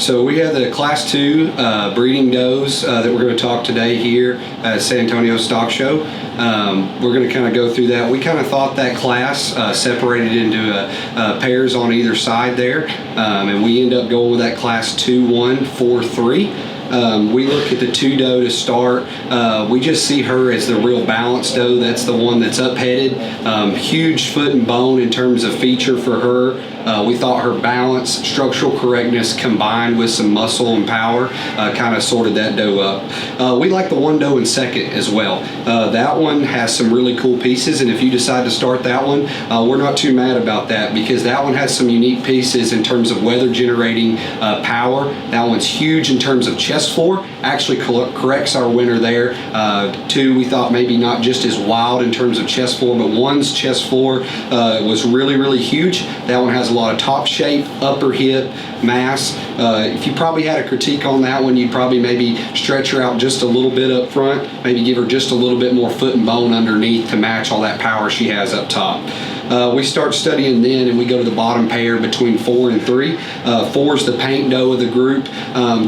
So we have the Class 2 breeding does that we're going to talk today here at San Antonio Stock Show. We're going to kind of go through that. We kind of thought that class separated into pairs on either side there, and we end up going with that Class 2, 1, 4, 3. We look at the 2 doe to start. We just see her as the real balanced doe. That's the one that's up-headed. Huge foot and bone in terms of feature for her. We thought her balance, structural correctness combined with some muscle and power kind of sorted that doe up. We like the 1 doe in second as well. That one has some really cool pieces, and if you decide to start that one, we're not too mad about that because that one has some unique pieces in terms of weather generating power. That one's huge in terms of chest floor, actually corrects our winner there. 2, we thought maybe not just as wild in terms of chest floor, but 1's chest floor was really huge. That one has a lot of top shape, upper hip, mass. If you probably had a critique on that one, you'd probably maybe stretch her out just a little bit up front, maybe give her just a little bit more foot and bone underneath to match all that power she has up top. We start studying then, and we go to the bottom pair between 4 and 3. 4's the paint doe of the group.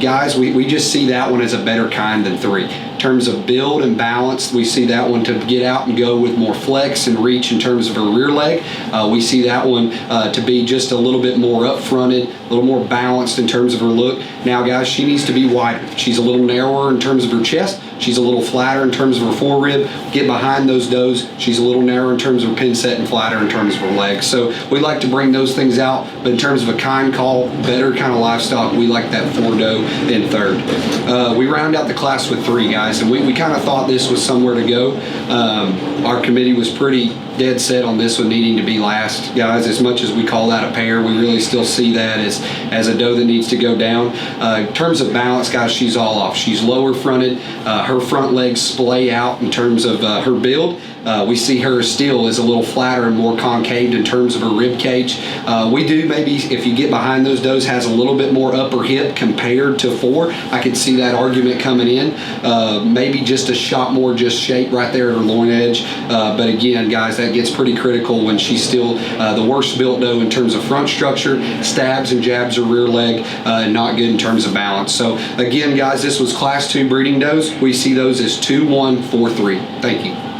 Guys, we just see that one as a better kind than 3. In terms of build and balance, we see that one to get out and go with more flex and reach in terms of her rear leg. We see that one to be just a little bit more up-fronted, a little more balanced in terms of her look. Now, guys, she needs to be wider. She's a little narrower in terms of her chest. She's a little flatter in terms of her forerib. Get behind those does. She's a little narrower in terms of her pin set and flatter in terms of her legs. So we like to bring those things out, but in terms of a kind call, better kind of livestock, we like that 4 doe in third. We round out the class with 3 guys, and we kind of thought this was somewhere to go. Our committee was pretty dead set on this one needing to be last, guys. As much as we call that a pair, we really still see that as a doe that needs to go down. In terms of balance, guys, she's all off. She's lower fronted. Her front legs splay out in terms of her build. We see her still is a little flatter and more concaved in terms of her rib cage. We do maybe, if you get behind those does, has a little bit more upper hip compared to 4. I could see that argument coming in. Maybe just a shot more just shape right there at her loin edge. But again, guys, that gets pretty critical when she's still the worst built doe in terms of front structure, stabs and jabs her rear leg, and not good in terms of balance. So again, guys, this was Class 2 breeding does. We see those as 2, 1, 4, 3. Thank you.